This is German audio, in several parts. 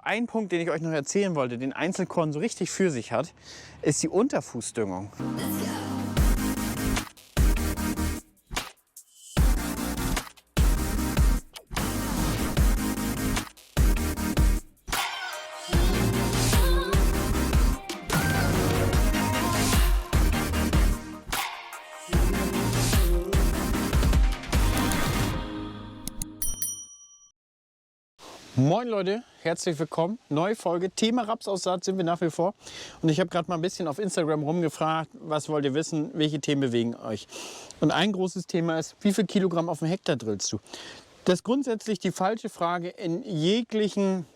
Ein Punkt, den ich euch noch erzählen wollte, den Einzelkorn so richtig für sich hat, ist die Unterfußdüngung. Moin Leute, herzlich willkommen. Neue Folge, Thema Rapsaussaat sind wir nach wie vor. Und ich habe gerade mal ein bisschen auf Instagram rumgefragt, was wollt ihr wissen, welche Themen bewegen euch. Und ein großes Thema ist, wie viel Kilogramm auf dem Hektar drillst du? Das ist grundsätzlich die falsche Frage in jeglichen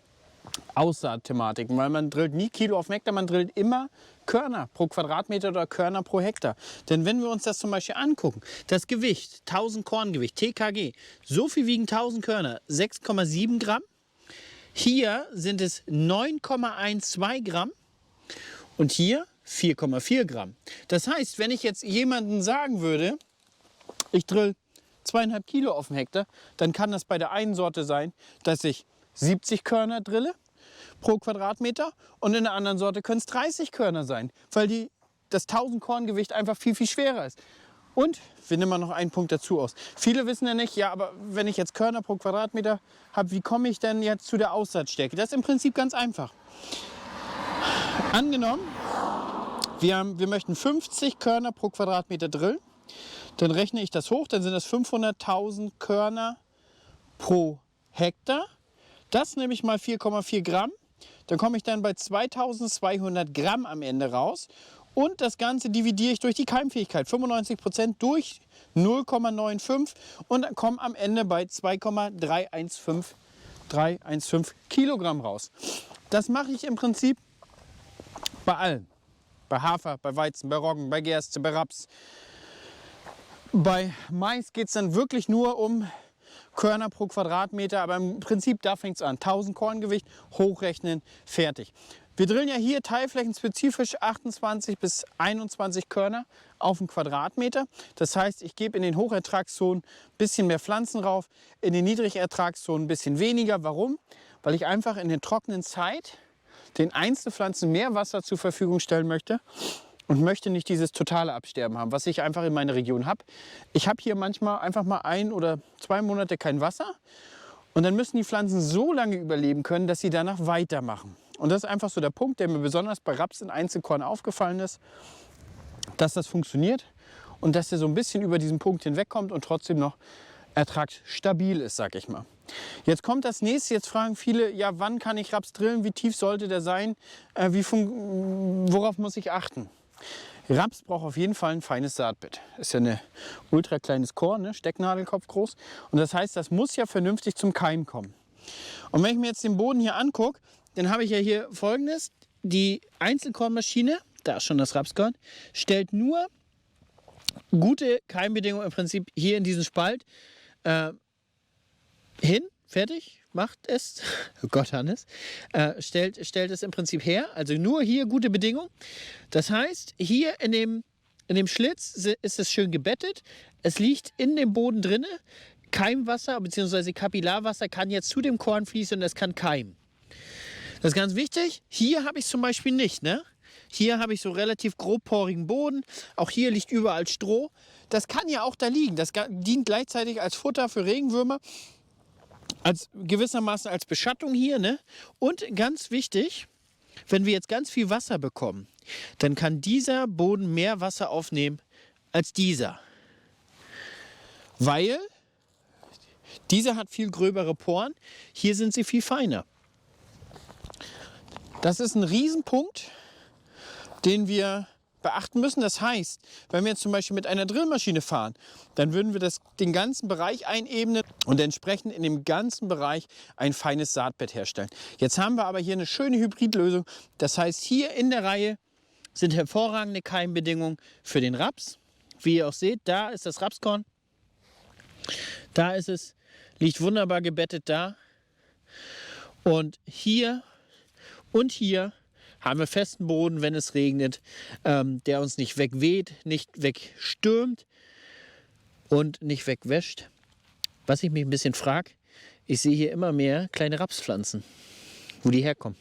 Aussaatthematiken, weil man drillt nie Kilo auf dem Hektar, man drillt immer Körner pro Quadratmeter oder Körner pro Hektar. Denn wenn wir uns das zum Beispiel angucken, das Gewicht, 1000 Korngewicht, TKG, so viel wiegen 1000 Körner, 6,7 Gramm. Hier sind es 9,12 Gramm und hier 4,4 Gramm. Das heißt, wenn ich jetzt jemandem sagen würde, ich drill 2,5 Kilo auf dem Hektar, dann kann das bei der einen Sorte sein, dass ich 70 Körner drille pro Quadratmeter und in der anderen Sorte können es 30 Körner sein, weil das 1000 Korngewicht einfach viel, viel schwerer ist. Und wir nehmen mal noch einen Punkt dazu aus. Viele wissen ja nicht, ja, aber wenn ich jetzt Körner pro Quadratmeter habe, wie komme ich denn jetzt zu der Aussaatstärke? Das ist im Prinzip ganz einfach. Angenommen, wir möchten 50 Körner pro Quadratmeter drillen, dann rechne ich das hoch, dann sind das 500.000 Körner pro Hektar. Das nehme ich mal 4,4 Gramm, dann komme ich dann bei 2200 Gramm am Ende raus. Und das Ganze dividiere ich durch die Keimfähigkeit, 95% durch 0,95 und dann komme am Ende bei 2,315 Kilogramm raus. Das mache ich im Prinzip bei allen. Bei Hafer, bei Weizen, bei Roggen, bei Gerste, bei Raps. Bei Mais geht es dann wirklich nur um Körner pro Quadratmeter, aber im Prinzip da fängt es an. 1000 Korngewicht, hochrechnen, fertig. Wir drillen ja hier teilflächenspezifisch 28 bis 21 Körner auf den Quadratmeter. Das heißt, ich gebe in den Hochertragszonen ein bisschen mehr Pflanzen rauf, in den Niedrigertragszonen ein bisschen weniger. Warum? Weil ich einfach in der trockenen Zeit den Einzelpflanzen mehr Wasser zur Verfügung stellen möchte und möchte nicht dieses totale Absterben haben, was ich einfach in meiner Region habe. Ich habe hier manchmal einfach mal 1 oder 2 Monate kein Wasser und dann müssen die Pflanzen so lange überleben können, dass sie danach weitermachen. Und das ist einfach so der Punkt, der mir besonders bei Raps in Einzelkorn aufgefallen ist, dass das funktioniert und dass der so ein bisschen über diesen Punkt hinwegkommt und trotzdem noch ertragsstabil ist, sag ich mal. Jetzt kommt das nächste, jetzt fragen viele, ja, wann kann ich Raps drillen, wie tief sollte der sein, worauf muss ich achten? Raps braucht auf jeden Fall ein feines Saatbett. Ist ja ein ultra kleines Korn, ne? Stecknadelkopf groß. Und das heißt, das muss ja vernünftig zum Keim kommen. Und wenn ich mir jetzt den Boden hier angucke, dann habe ich ja hier Folgendes. Die Einzelkornmaschine, da ist schon das Rapskorn, stellt nur gute Keimbedingungen im Prinzip hier in diesen Spalt hin. Fertig, macht es. Oh Gott, Hannes. Stellt es im Prinzip her. Also nur hier gute Bedingungen. Das heißt, hier in dem Schlitz ist es schön gebettet. Es liegt in dem Boden drinne. Keimwasser bzw. Kapillarwasser kann jetzt zu dem Korn fließen und es kann keimen. Das ist ganz wichtig. Hier habe ich es zum Beispiel nicht. Ne? Hier habe ich so relativ grobporigen Boden. Auch hier liegt überall Stroh. Das kann ja auch da liegen. Das dient gleichzeitig als Futter für Regenwürmer. Gewissermaßen als Beschattung hier. Ne? Und ganz wichtig, wenn wir jetzt ganz viel Wasser bekommen, dann kann dieser Boden mehr Wasser aufnehmen als dieser. Weil dieser hat viel gröbere Poren. Hier sind sie viel feiner. Das ist ein Riesenpunkt, den wir beachten müssen. Das heißt, wenn wir jetzt zum Beispiel mit einer Drillmaschine fahren, dann würden wir den ganzen Bereich einebnen und entsprechend in dem ganzen Bereich ein feines Saatbett herstellen. Jetzt haben wir aber hier eine schöne Hybridlösung. Das heißt, hier in der Reihe sind hervorragende Keimbedingungen für den Raps. Wie ihr auch seht, da ist das Rapskorn. Da ist es, liegt wunderbar gebettet da. Und hier und hier haben wir festen Boden, wenn es regnet, der uns nicht wegweht, nicht wegstürmt und nicht wegwäscht. Was ich mich ein bisschen frage, ich sehe hier immer mehr kleine Rapspflanzen. wo die herkommen.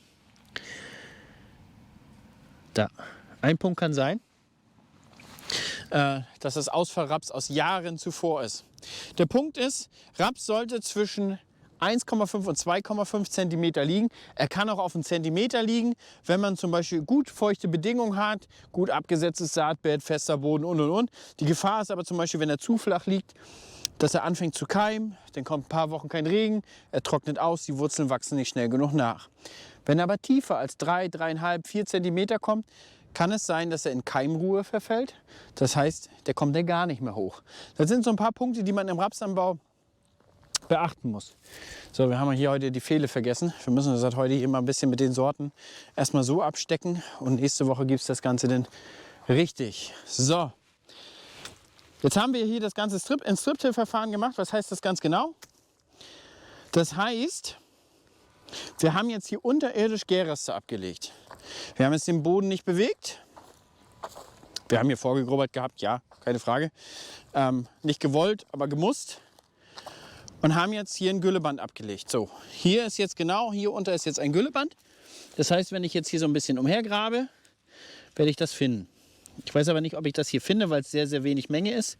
Da. Ein Punkt kann sein, dass das Ausfallraps aus Jahren zuvor ist. Der Punkt ist, Raps sollte zwischen 1,5 und 2,5 Zentimeter liegen. Er kann auch auf einen Zentimeter liegen, wenn man zum Beispiel gut feuchte Bedingungen hat, gut abgesetztes Saatbett, fester Boden und. Die Gefahr ist aber zum Beispiel, wenn er zu flach liegt, dass er anfängt zu keimen, dann kommt ein paar Wochen kein Regen, er trocknet aus, die Wurzeln wachsen nicht schnell genug nach. Wenn er aber tiefer als 3, 3,5, 4 Zentimeter kommt, kann es sein, dass er in Keimruhe verfällt. Das heißt, der kommt ja gar nicht mehr hoch. Das sind so ein paar Punkte, die man im Rapsanbau beachten muss. So, wir haben hier heute die Pfähle vergessen. Wir müssen das halt heute hier mal ein bisschen mit den Sorten erstmal so abstecken und nächste Woche gibt es das Ganze dann richtig. So, jetzt haben wir hier das ganze Strip-Till-Verfahren gemacht. Was heißt das ganz genau? Das heißt, wir haben jetzt hier unterirdisch Gärreste abgelegt. Wir haben jetzt den Boden nicht bewegt. Wir haben hier vorgegrubbert gehabt, ja, keine Frage. Nicht gewollt, aber gemusst. Und haben jetzt hier ein Gülleband abgelegt. So, hier ist jetzt genau, hier unter ist jetzt ein Gülleband. Das heißt, wenn ich jetzt hier so ein bisschen umhergrabe, werde ich das finden. Ich weiß aber nicht, ob ich das hier finde, weil es sehr, sehr wenig Menge ist.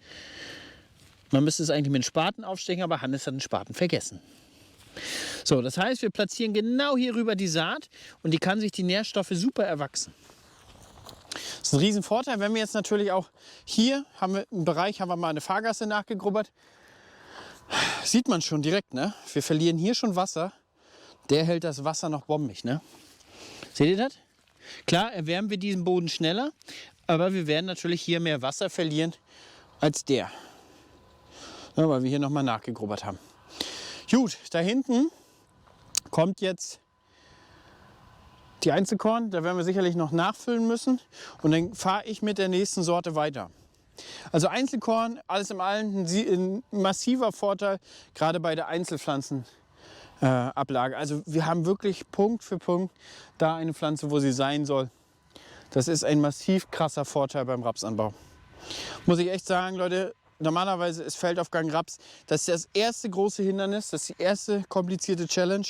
Man müsste es eigentlich mit einem Spaten aufstechen, aber Hannes hat den Spaten vergessen. So, das heißt, wir platzieren genau hier rüber die Saat und die kann sich die Nährstoffe super erwachsen. Das ist ein Riesenvorteil, wenn wir jetzt natürlich auch hier haben wir einen Bereich, haben wir mal eine Fahrgasse nachgegrubbert. Sieht man schon direkt, ne? Wir verlieren hier schon Wasser. Der hält das Wasser noch bombig, ne? Seht ihr das? Klar, erwärmen wir diesen Boden schneller, aber wir werden natürlich hier mehr Wasser verlieren als der. Ja, weil wir hier nochmal nachgegrubbert haben. Gut, da hinten kommt jetzt die Einzelkorn. Da werden wir sicherlich noch nachfüllen müssen. Und dann fahre ich mit der nächsten Sorte weiter. Also Einzelkorn, alles in allem ein massiver Vorteil, gerade bei der Einzelpflanzenablage. Also wir haben wirklich Punkt für Punkt da eine Pflanze, wo sie sein soll. Das ist ein massiv krasser Vorteil beim Rapsanbau. Muss ich echt sagen, Leute, normalerweise ist Feldaufgang Raps, das ist das erste große Hindernis, das ist die erste komplizierte Challenge.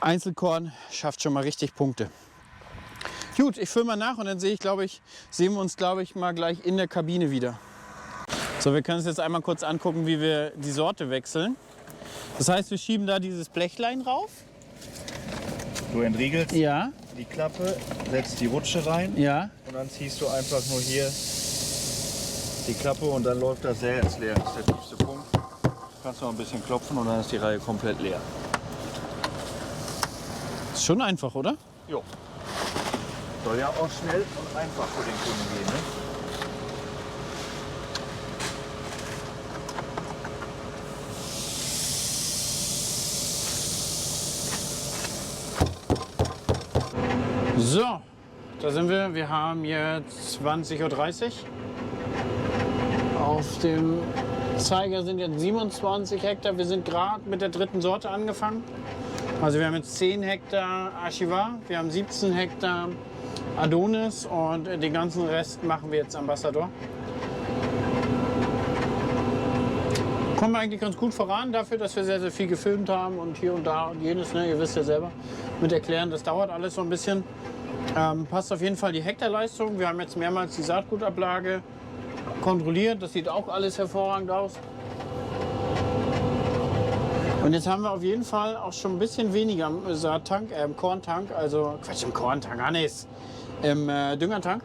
Einzelkorn schafft schon mal richtig Punkte. Gut, ich fülle mal nach und dann sehen wir uns, glaube ich, mal gleich in der Kabine wieder. So, wir können uns jetzt einmal kurz angucken, wie wir die Sorte wechseln. Das heißt, wir schieben da dieses Blechlein rauf. Du entriegelst Ja. die Klappe, setzt die Rutsche rein Ja. und dann ziehst du einfach nur hier die Klappe und dann läuft das sehr ins Leer. Das ist der tiefste Punkt. Kannst du noch ein bisschen klopfen und dann ist die Reihe komplett leer. Ist schon einfach, oder? Jo. Soll ja auch schnell und einfach für den Kunden gehen, ne? So, da sind wir. Wir haben jetzt 20:30 Uhr. Auf dem Zeiger sind jetzt 27 Hektar. Wir sind gerade mit der dritten Sorte angefangen. Also wir haben jetzt 10 Hektar Archivar, wir haben 17 Hektar Adonis und den ganzen Rest machen wir jetzt Ambassador. Kommen wir eigentlich ganz gut voran dafür, dass wir sehr, sehr viel gefilmt haben und hier und da und jenes, ne? Ihr wisst ja selber, mit erklären, das dauert alles so ein bisschen. Passt auf jeden Fall die Hektarleistung. Wir haben jetzt mehrmals die Saatgutablage kontrolliert, das sieht auch alles hervorragend aus. Und jetzt haben wir auf jeden Fall auch schon ein bisschen weniger im Saattank, im Korntank, also Quatsch, im Korntank, Hannes, im Düngertank.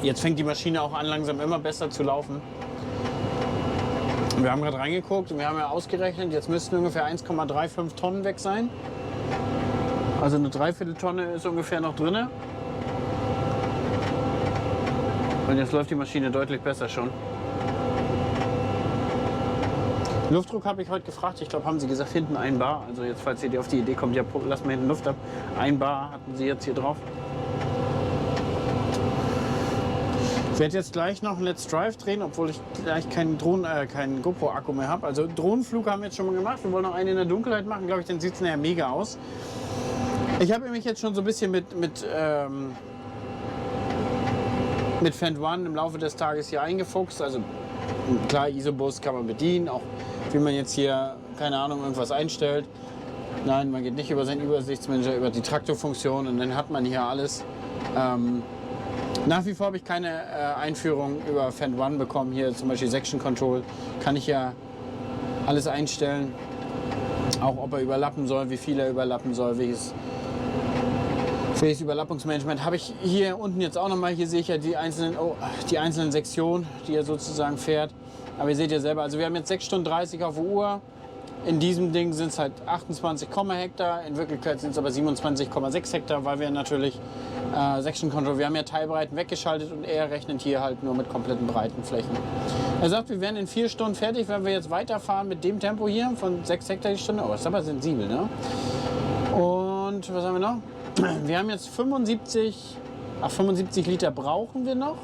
Jetzt fängt die Maschine auch an, langsam immer besser zu laufen. Wir haben gerade reingeguckt und wir haben ja ausgerechnet, jetzt müssten ungefähr 1,35 Tonnen weg sein. Also eine Dreivierteltonne ist ungefähr noch drin. Und jetzt läuft die Maschine deutlich besser schon. Luftdruck habe ich heute gefragt. Ich glaube, haben sie gesagt, hinten 1 Bar. Also jetzt, falls ihr auf die Idee kommt, ja, lass mal hinten Luft ab. 1 Bar hatten sie jetzt hier drauf. Ich werde jetzt gleich noch einen Let's Drive drehen, obwohl ich gleich keinen GoPro-Akku mehr habe. Also Drohnenflug haben wir jetzt schon mal gemacht. Wir wollen noch einen in der Dunkelheit machen, glaube ich, dann sieht es nachher mega aus. Ich habe mich jetzt schon so ein bisschen mit Fendt One im Laufe des Tages hier eingefuchst. Also klar, Isobus kann man bedienen, auch wie man jetzt hier, keine Ahnung, irgendwas einstellt. Nein, man geht nicht über seinen Übersichtsmanager, über die Traktorfunktion und dann hat man hier alles. Nach wie vor habe ich keine Einführung über Fendt One bekommen. Hier zum Beispiel Section Control kann ich ja alles einstellen. Auch ob er überlappen soll, wie viel er überlappen soll, welches Überlappungsmanagement habe ich hier unten jetzt auch nochmal. Hier sehe ich ja die einzelnen Sektionen, die er sozusagen fährt. Aber ihr seht ja selber, also wir haben jetzt 6 Stunden 30 auf der Uhr. In diesem Ding sind es halt 28, Hektar. In Wirklichkeit sind es aber 27,6 Hektar, weil wir natürlich Section Control, wir haben ja Teilbreiten weggeschaltet und er rechnet hier halt nur mit kompletten Breitenflächen. Er sagt, wir wären in 4 Stunden fertig, wenn wir jetzt weiterfahren mit dem Tempo hier von 6 Hektar die Stunde. Oh, das ist aber sensibel, ne? Und was haben wir noch? Wir haben jetzt 75 Liter brauchen wir noch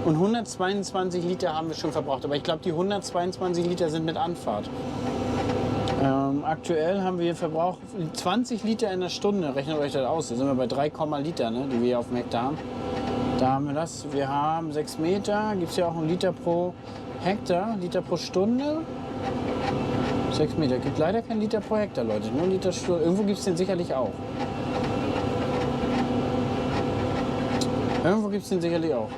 und 122 Liter haben wir schon verbraucht. Aber ich glaube, die 122 Liter sind mit Anfahrt. Aktuell haben wir hier Verbrauch 20 Liter in der Stunde. Rechnet euch das aus. Da sind wir bei 3, Liter, ne, die wir hier auf dem Hektar haben. Da haben wir das. Wir haben 6 Meter. Gibt es ja auch einen Liter pro Hektar, Liter pro Stunde. 6 Meter. Gibt leider keinen Liter pro Hektar, Leute. Nur Liter Stunde. Irgendwo gibt es den sicherlich auch. Irgendwo gibt es den sicherlich auch.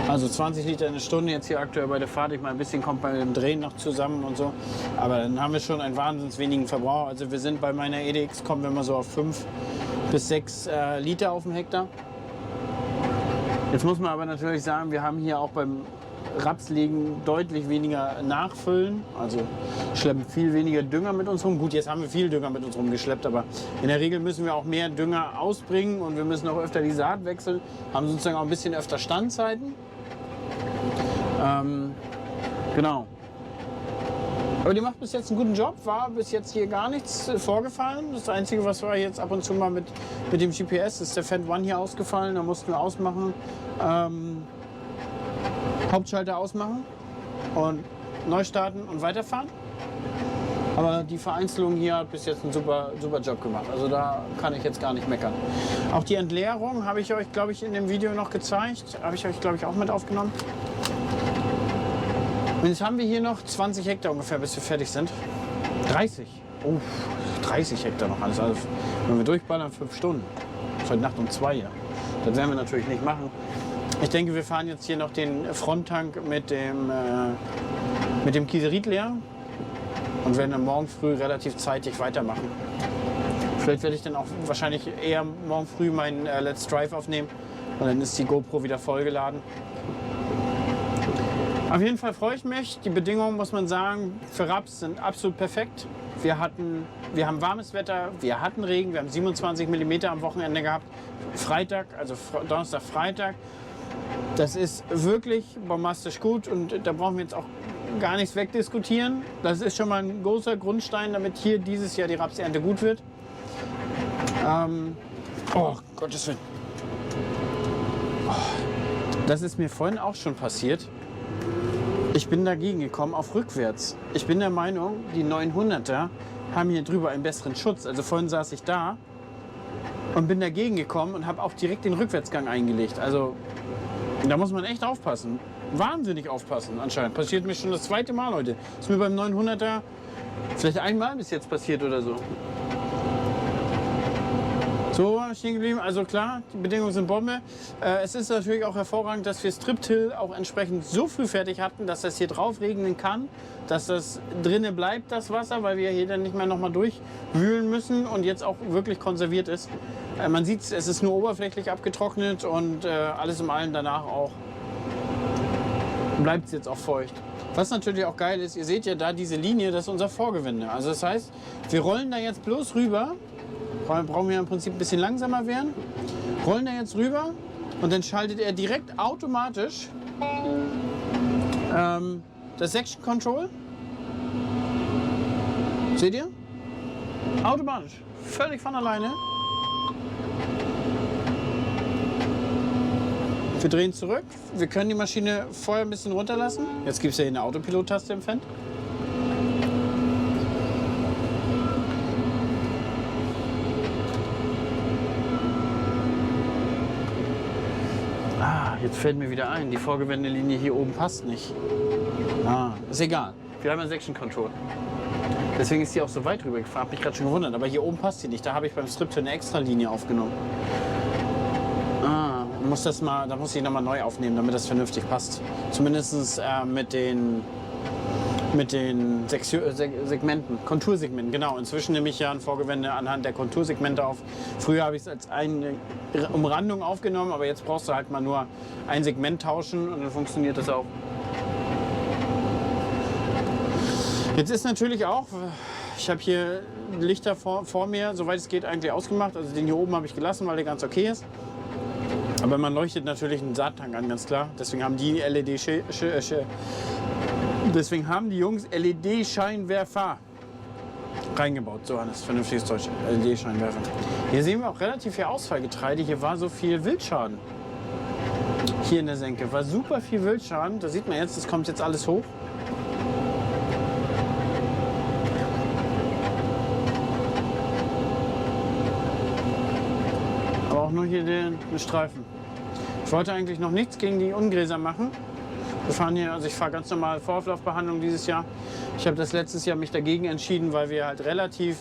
Also 20 Liter in der Stunde jetzt hier aktuell bei der Fahrt. Ich meine, ein bisschen kommt bei dem Drehen noch zusammen und so. Aber dann haben wir schon einen wahnsinnig wenigen Verbrauch. Also wir sind bei meiner EDX, kommen wir mal so auf 5 bis 6 Liter auf dem Hektar. Jetzt muss man aber natürlich sagen, wir haben hier auch beim Rapslegen deutlich weniger Nachfüllen. Also schleppen viel weniger Dünger mit uns rum. Gut, jetzt haben wir viel Dünger mit uns rumgeschleppt, aber in der Regel müssen wir auch mehr Dünger ausbringen und wir müssen auch öfter die Saat wechseln. Haben sozusagen auch ein bisschen öfter Standzeiten. Genau. Aber die macht bis jetzt einen guten Job, war bis jetzt hier gar nichts vorgefallen. Das Einzige, was war jetzt ab und zu mal mit dem GPS, ist der Fendt One hier ausgefallen. Da mussten wir ausmachen, Hauptschalter ausmachen und neu starten und weiterfahren. Aber die Vereinzelung hier hat bis jetzt einen super Job gemacht. Also da kann ich jetzt gar nicht meckern. Auch die Entleerung habe ich euch, glaube ich, in dem Video noch gezeigt. Habe ich euch, glaube ich, auch mit aufgenommen. Und jetzt haben wir hier noch 20 Hektar ungefähr, bis wir fertig sind. 30. Oh, 30 Hektar noch alles. Also, wenn wir durchballern, 5 Stunden. Das ist heute Nacht um 2 hier. Das werden wir natürlich nicht machen. Ich denke, wir fahren jetzt hier noch den Fronttank mit dem Kieserit leer und werden dann morgen früh relativ zeitig weitermachen. Vielleicht werde ich dann auch wahrscheinlich eher morgen früh meinen Let's Drive aufnehmen und dann ist die GoPro wieder vollgeladen. Auf jeden Fall freue ich mich. Die Bedingungen, muss man sagen, für Raps sind absolut perfekt. Wir haben warmes Wetter, wir hatten Regen, wir haben 27 mm am Wochenende gehabt. Freitag, also Donnerstag, Freitag. Das ist wirklich bombastisch gut und da brauchen wir jetzt auch gar nichts wegdiskutieren. Das ist schon mal ein großer Grundstein, damit hier dieses Jahr die Rapsernte gut wird. Oh, Gottes Willen. Oh, das ist mir vorhin auch schon passiert. Ich bin dagegen gekommen auf rückwärts. Ich bin der Meinung, die 900er haben hier drüber einen besseren Schutz. Also vorhin saß ich da und bin dagegen gekommen und habe auch direkt den Rückwärtsgang eingelegt. Also da muss man echt aufpassen. Wahnsinnig aufpassen anscheinend. Passiert mir schon das 2. Mal heute. Ist mir beim 900er vielleicht einmal bis jetzt passiert oder so. So, stehen geblieben. Also klar, die Bedingungen sind Bombe. Es ist natürlich auch hervorragend, dass wir Strip-Till auch entsprechend so früh fertig hatten, dass das hier drauf regnen kann, dass das drinnen bleibt, das Wasser, weil wir hier dann nicht mehr nochmal durchwühlen müssen und jetzt auch wirklich konserviert ist. Man sieht, es ist nur oberflächlich abgetrocknet und alles im Allen danach auch bleibt es jetzt auch feucht. Was natürlich auch geil ist, ihr seht ja da diese Linie, das ist unser Vorgewinde. Also das heißt, wir rollen da jetzt bloß rüber. Brauchen wir im Prinzip ein bisschen langsamer werden. Rollen da jetzt rüber und dann schaltet er direkt automatisch das Section Control. Seht ihr? Automatisch. Völlig von alleine. Wir drehen zurück. Wir können die Maschine vorher ein bisschen runterlassen. Jetzt gibt es ja hier eine Autopilot-Taste im Fendt. Jetzt fällt mir wieder ein, die Vorgewendelinie hier oben passt nicht. Ist egal. Wir haben ein Section Control. Deswegen ist die auch so weit rüber gefahren. Hab mich gerade schon gewundert. Aber hier oben passt die nicht. Da habe ich beim Strip eine extra Linie aufgenommen. Da muss ich nochmal neu aufnehmen, damit das vernünftig passt. Zumindest mit den Segmenten, Kontursegmenten, genau. Inzwischen nehme ich ja ein Vorgewende anhand der Kontursegmente auf. Früher habe ich es als eine Umrandung aufgenommen, aber jetzt brauchst du halt mal nur ein Segment tauschen und dann funktioniert das auch. Jetzt ist natürlich auch, ich habe hier Lichter vor mir, soweit es geht, eigentlich ausgemacht. Also den hier oben habe ich gelassen, weil der ganz okay ist. Aber man leuchtet natürlich einen Saattank an, ganz klar. Deswegen haben die Deswegen haben die Jungs LED-Scheinwerfer reingebaut. So, das ist vernünftiges Deutsch. LED-Scheinwerfer. Hier sehen wir auch relativ viel Ausfallgetreide. Hier war so viel Wildschaden. Hier in der Senke war super viel Wildschaden. Da sieht man jetzt, das kommt jetzt alles hoch. Aber auch nur hier den Streifen. Ich wollte eigentlich noch nichts gegen die Ungräser machen. Wir fahren hier, also ich fahre ganz normal Vorauflaufbehandlung dieses Jahr. Ich habe das letztes Jahr mich dagegen entschieden, weil wir halt relativ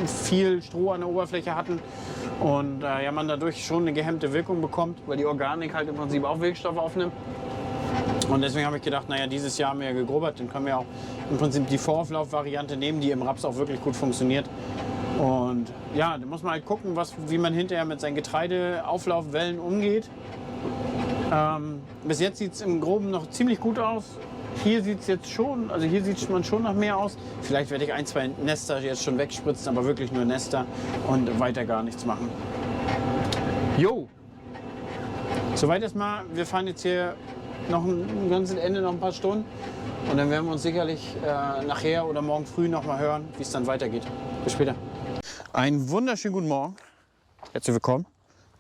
viel Stroh an der Oberfläche hatten und ja, man dadurch schon eine gehemmte Wirkung bekommt, weil die Organik halt im Prinzip auch Wirkstoff aufnimmt. Und deswegen habe ich gedacht, naja, dieses Jahr haben wir ja gegrubbert, dann können wir auch im Prinzip die Vorauflaufvariante nehmen, die im Raps auch wirklich gut funktioniert. Und ja, da muss man halt gucken, wie man hinterher mit seinen Getreideauflaufwellen umgeht. Bis jetzt sieht es im Groben noch ziemlich gut aus. Hier sieht es jetzt schon, also hier sieht man schon nach mehr aus. Vielleicht werde ich 1, 2 Nester jetzt schon wegspritzen, aber wirklich nur Nester und weiter gar nichts machen. Jo! Soweit erstmal. Wir fahren jetzt hier noch ein ganzes Ende, noch ein paar Stunden. Und dann werden wir uns sicherlich nachher oder morgen früh noch mal hören, wie es dann weitergeht. Bis später. Einen wunderschönen guten Morgen. Herzlich willkommen.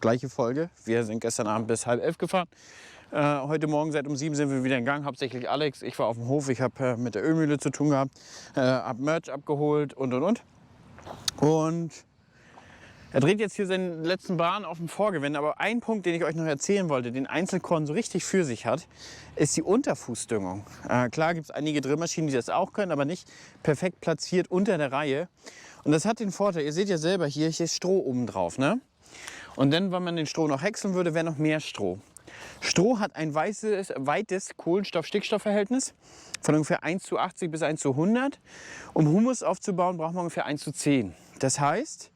Gleiche Folge. Wir sind gestern Abend bis 10:30 gefahren. Heute Morgen seit um 7 sind wir wieder in Gang. Hauptsächlich Alex. Ich war auf dem Hof. Ich habe mit der Ölmühle zu tun gehabt. Hab Merch abgeholt und. Und er dreht jetzt hier seinen letzten Bahn auf dem Vorgewende. Aber ein Punkt, den ich euch noch erzählen wollte, den Einzelkorn so richtig für sich hat, ist die Unterfußdüngung. Klar gibt es einige Drillmaschinen, die das auch können, aber nicht perfekt platziert unter der Reihe. Und das hat den Vorteil, ihr seht ja selber hier ist Stroh oben drauf, ne? Und dann, wenn man den Stroh noch häckseln würde, wäre noch mehr Stroh. Stroh hat ein weites Kohlenstoff-Stickstoff-Verhältnis von ungefähr 1:80 bis 1:100. Um Humus aufzubauen, braucht man ungefähr 1:10. Das heißt,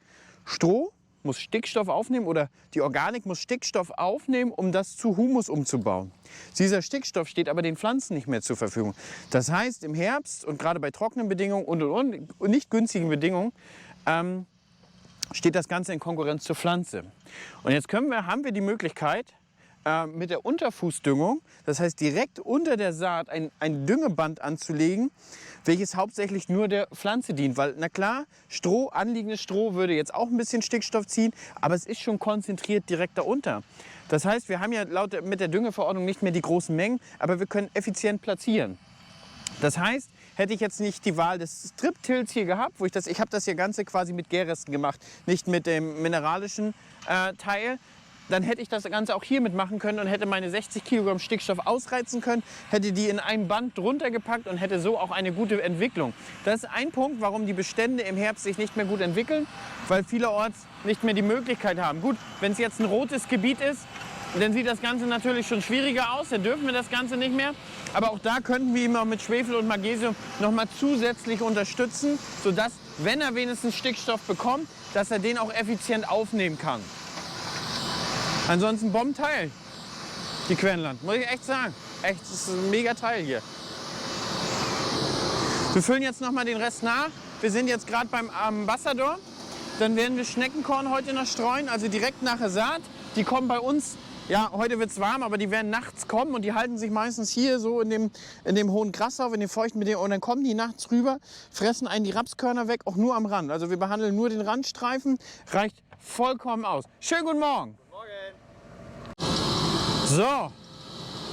Stroh muss Stickstoff aufnehmen oder die Organik muss Stickstoff aufnehmen, um das zu Humus umzubauen. Dieser Stickstoff steht aber den Pflanzen nicht mehr zur Verfügung. Das heißt, im Herbst und gerade bei trockenen Bedingungen und nicht günstigen Bedingungen, steht das Ganze in Konkurrenz zur Pflanze. Und jetzt haben wir die Möglichkeit, mit der Unterfußdüngung, das heißt direkt unter der Saat ein Düngeband anzulegen, welches hauptsächlich nur der Pflanze dient. Weil, na klar, anliegendes Stroh würde jetzt auch ein bisschen Stickstoff ziehen, aber es ist schon konzentriert direkt darunter. Das heißt, wir haben ja mit der Düngeverordnung nicht mehr die großen Mengen, aber wir können effizient platzieren. Das heißt, hätte ich jetzt nicht die Wahl des Strip-Tills hier gehabt, ich habe das hier Ganze quasi mit Gärresten gemacht, nicht mit dem mineralischen Teil, dann hätte ich das Ganze auch hier mitmachen können und hätte meine 60 Kilogramm Stickstoff ausreizen können, hätte die in ein Band drunter gepackt und hätte so auch eine gute Entwicklung. Das ist ein Punkt, warum die Bestände im Herbst sich nicht mehr gut entwickeln, weil vielerorts nicht mehr die Möglichkeit haben. Gut, wenn es jetzt ein rotes Gebiet ist, dann sieht das Ganze natürlich schon schwieriger aus, dann dürfen wir das Ganze nicht mehr. Aber auch da könnten wir ihn auch mit Schwefel und Magnesium noch mal zusätzlich unterstützen, sodass, wenn er wenigstens Stickstoff bekommt, dass er den auch effizient aufnehmen kann. Ansonsten Bombenteil, die Quernland, muss ich echt sagen. Echt, das ist ein mega Teil hier. Wir füllen jetzt noch mal den Rest nach. Wir sind jetzt gerade beim Ambassador. Dann werden wir Schneckenkorn heute noch streuen, also direkt nach der Saat. Die kommen bei uns, ja, heute wird es warm, aber die werden nachts kommen und die halten sich meistens hier so in dem hohen Gras auf, in dem feuchten Bedingungen. Und dann kommen die nachts rüber, fressen einen die Rapskörner weg, auch nur am Rand. Also wir behandeln nur den Randstreifen, reicht vollkommen aus. Schönen guten Morgen. So,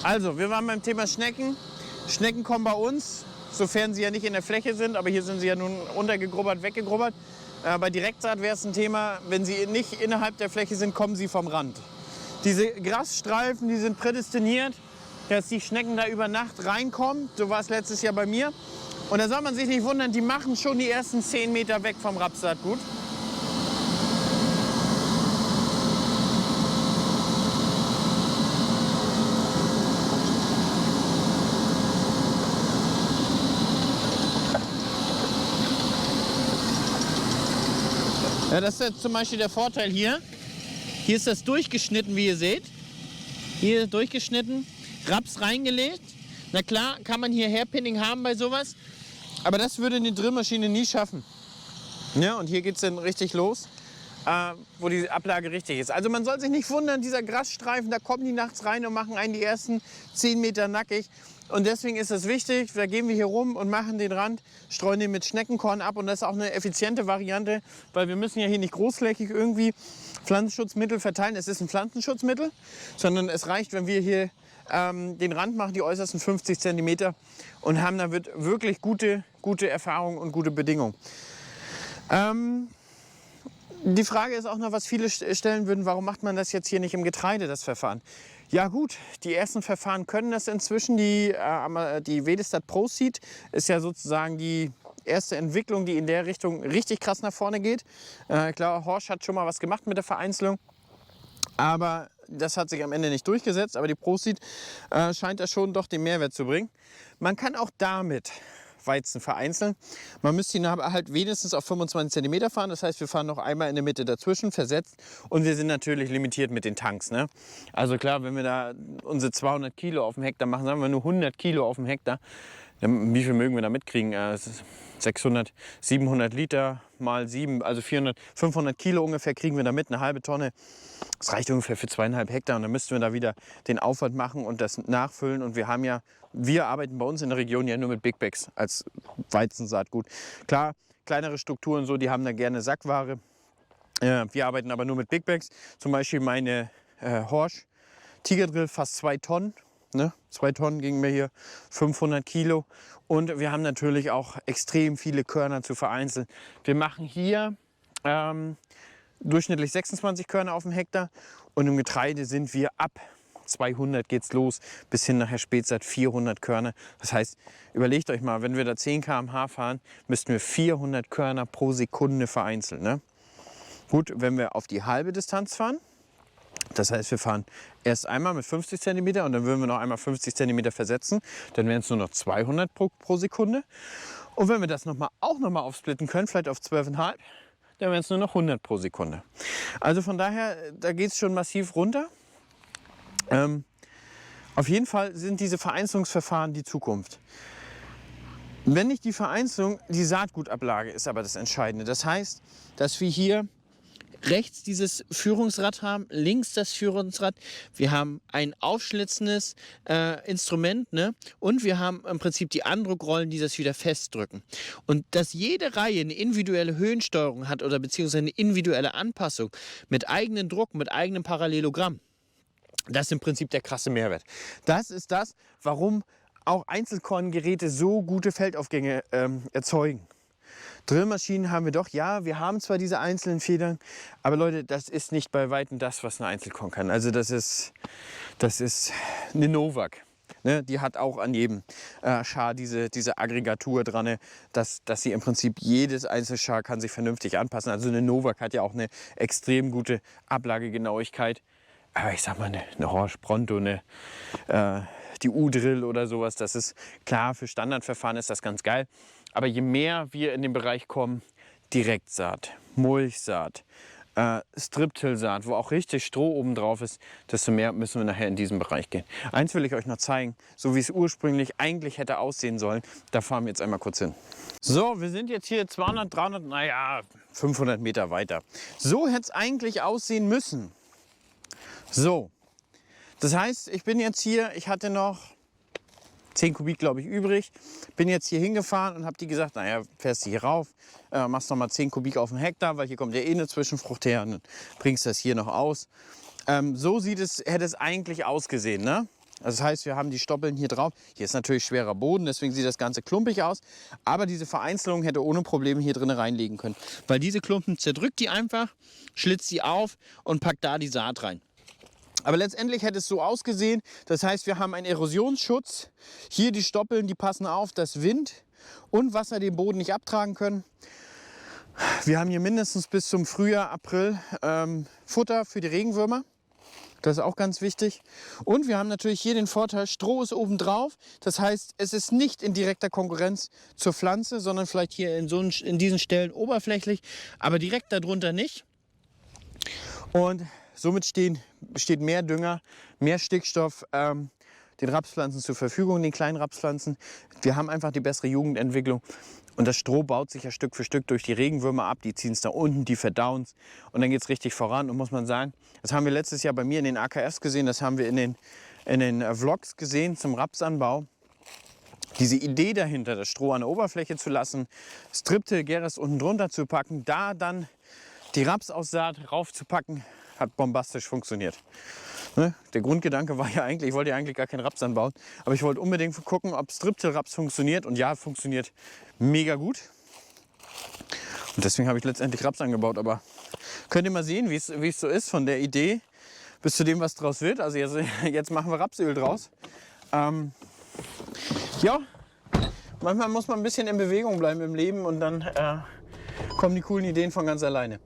also wir waren beim Thema Schnecken. Schnecken kommen bei uns, sofern sie ja nicht in der Fläche sind, aber hier sind sie ja nun untergegrubbert, weggegrubbert. Bei Direktsaat wäre es ein Thema, wenn sie nicht innerhalb der Fläche sind, kommen sie vom Rand. Diese Grasstreifen, die sind prädestiniert, dass die Schnecken da über Nacht reinkommen. So war es letztes Jahr bei mir. Und da soll man sich nicht wundern, die machen schon die ersten 10 Meter weg vom Rapssaatgut. Ja, das ist jetzt zum Beispiel der Vorteil hier. Hier ist das durchgeschnitten, wie ihr seht. Hier durchgeschnitten, Raps reingelegt. Na klar, kann man hier Hairpinning haben bei sowas. Aber das würde eine Drillmaschine nie schaffen. Ja, und hier geht es dann richtig los, wo die Ablage richtig ist. Also man soll sich nicht wundern, dieser Grasstreifen, da kommen die nachts rein und machen einen die ersten 10 Meter nackig. Und deswegen ist es wichtig, da gehen wir hier rum und machen den Rand, streuen den mit Schneckenkorn ab. Und das ist auch eine effiziente Variante, weil wir müssen ja hier nicht großflächig irgendwie Pflanzenschutzmittel verteilen. Es ist ein Pflanzenschutzmittel, sondern es reicht, wenn wir hier den Rand machen, die äußersten 50 cm und haben da wirklich gute Erfahrungen und gute Bedingungen. Die Frage ist auch noch, was viele stellen würden, warum macht man das jetzt hier nicht im Getreide, das Verfahren? Ja gut, die ersten Verfahren können das inzwischen. Die Velestat ProSeed ist ja sozusagen die erste Entwicklung, die in der Richtung richtig krass nach vorne geht. Klar, Horsch hat schon mal was gemacht mit der Vereinzelung, aber das hat sich am Ende nicht durchgesetzt. Aber die ProSeed scheint da schon doch den Mehrwert zu bringen. Man kann auch damit Weizen vereinzeln. Man müsste ihn aber halt wenigstens auf 25 cm fahren. Das heißt, wir fahren noch einmal in der Mitte dazwischen, versetzt. Und wir sind natürlich limitiert mit den Tanks. Ne? Also klar, wenn wir da unsere 200 Kilo auf dem Hektar machen, sagen wir nur 100 Kilo auf dem Hektar, dann, wie viel mögen wir da mitkriegen? 600, 700 Liter mal 7, also 400, 500 Kilo ungefähr kriegen wir da mit, eine halbe Tonne. Das reicht ungefähr für 2,5 Hektar und dann müssten wir da wieder den Aufwand machen und das nachfüllen. Und wir arbeiten bei uns in der Region ja nur mit Big Bags als Weizensaatgut. Klar, kleinere Strukturen so, die haben da gerne Sackware. Wir arbeiten aber nur mit Big Bags. Zum Beispiel meine Horsch Tigerdrill fast 2 Tonnen. Ne? 2 Tonnen gingen mir hier, 500 Kilo. Und wir haben natürlich auch extrem viele Körner zu vereinzeln. Wir machen hier durchschnittlich 26 Körner auf dem Hektar. Und im Getreide sind wir ab 200 geht's los, bis hin nachher Spätsaat 400 Körner. Das heißt, überlegt euch mal, wenn wir da 10 km/h fahren, müssten wir 400 Körner pro Sekunde vereinzeln. Ne? Gut, wenn wir auf die halbe Distanz fahren, das heißt, wir fahren erst einmal mit 50 cm und dann würden wir noch einmal 50 cm versetzen. Dann wären es nur noch 200 pro Sekunde. Und wenn wir das auch noch mal aufsplitten können, vielleicht auf 12,5, dann wären es nur noch 100 pro Sekunde. Also von daher, da geht es schon massiv runter. Auf jeden Fall sind diese Vereinzelungsverfahren die Zukunft. Wenn nicht die Vereinzelung, die Saatgutablage ist aber das Entscheidende. Das heißt, dass wir hier rechts dieses Führungsrad haben, links das Führungsrad. Wir haben ein aufschlitzendes Instrument, ne? Und wir haben im Prinzip die Andruckrollen, die das wieder festdrücken. Und dass jede Reihe eine individuelle Höhensteuerung hat oder beziehungsweise eine individuelle Anpassung mit eigenen Druck, mit eigenem Parallelogramm, das ist im Prinzip der krasse Mehrwert. Das ist das, warum auch Einzelkorngeräte so gute Feldaufgänge erzeugen. Drillmaschinen haben wir doch, ja, wir haben zwar diese einzelnen Federn, aber Leute, das ist nicht bei Weitem das, was eine Einzelkorn kann. Also das ist eine Novak. Ne? Die hat auch an jedem Schar diese Aggregatur dran, dass sie im Prinzip jedes Einzelschar kann sich vernünftig anpassen. Also eine Novak hat ja auch eine extrem gute Ablagegenauigkeit. Aber ich sag mal, eine Horsch Pronto, die U-Drill oder sowas, das ist klar, für Standardverfahren ist das ganz geil. Aber je mehr wir in den Bereich kommen, Direktsaat, Mulchsaat, Striptillsaat, wo auch richtig Stroh oben drauf ist, desto mehr müssen wir nachher in diesen Bereich gehen. Eins will ich euch noch zeigen, so wie es ursprünglich eigentlich hätte aussehen sollen. Da fahren wir jetzt einmal kurz hin. So, wir sind jetzt hier 200, 300, naja, 500 Meter weiter. So hätte es eigentlich aussehen müssen. So, das heißt, ich bin jetzt hier, ich hatte noch 10 Kubik, glaube ich, übrig. Bin jetzt hier hingefahren und habe die gesagt, naja, fährst du hier rauf, machst noch mal 10 Kubik auf dem Hektar, weil hier kommt ja eh eine Zwischenfrucht her und dann bringst das hier noch aus. So hätte es eigentlich ausgesehen, ne? Also das heißt, wir haben die Stoppeln hier drauf. Hier ist natürlich schwerer Boden, deswegen sieht das Ganze klumpig aus. Aber diese Vereinzelung hätte ohne Probleme hier drin reinlegen können. Weil diese Klumpen zerdrückt die einfach, schlitzt sie auf und packt da die Saat rein. Aber letztendlich hätte es so ausgesehen, das heißt, wir haben einen Erosionsschutz. Hier die Stoppeln, die passen auf, dass Wind und Wasser den Boden nicht abtragen können. Wir haben hier mindestens bis zum Frühjahr, April Futter für die Regenwürmer. Das ist auch ganz wichtig. Und wir haben natürlich hier den Vorteil, Stroh ist oben drauf. Das heißt, es ist nicht in direkter Konkurrenz zur Pflanze, sondern vielleicht hier in diesen Stellen oberflächlich, aber direkt darunter nicht. Und somit steht mehr Dünger, mehr Stickstoff den Rapspflanzen zur Verfügung, den kleinen Rapspflanzen. Wir haben einfach die bessere Jugendentwicklung. Und das Stroh baut sich ja Stück für Stück durch die Regenwürmer ab. Die ziehen es da unten, die verdauen es. Und dann geht es richtig voran. Und muss man sagen, das haben wir letztes Jahr bei mir in den AKFs gesehen. Das haben wir in den Vlogs gesehen zum Rapsanbau. Diese Idee dahinter, das Stroh an der Oberfläche zu lassen, Striptil, Gerres unten drunter zu packen, da dann die Rapsaussaat raufzupacken, hat bombastisch funktioniert. Ne? Der Grundgedanke war ja eigentlich, ich wollte ja eigentlich gar keinen Raps anbauen, aber ich wollte unbedingt gucken, ob Striptil-Raps funktioniert. Und ja, funktioniert mega gut. Und deswegen habe ich letztendlich Raps angebaut. Aber könnt ihr mal sehen, wie es so ist, von der Idee bis zu dem, was draus wird. Also jetzt machen wir Rapsöl draus. Ja, manchmal muss man ein bisschen in Bewegung bleiben im Leben und dann kommen die coolen Ideen von ganz alleine.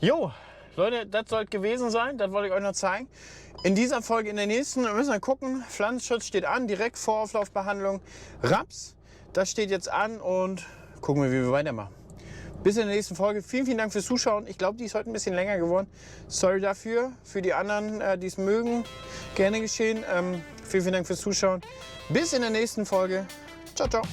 Jo, Leute, das sollte gewesen sein. Das wollte ich euch noch zeigen. In dieser Folge, in der nächsten, müssen wir gucken. Pflanzenschutz steht an, direkt Vorauflaufbehandlung. Raps, das steht jetzt an und gucken wir, wie wir weitermachen. Bis in der nächsten Folge. Vielen, vielen Dank fürs Zuschauen. Ich glaube, die ist heute ein bisschen länger geworden. Sorry dafür. Für die anderen, die es mögen, gerne geschehen. Vielen, vielen Dank fürs Zuschauen. Bis in der nächsten Folge. Ciao, ciao.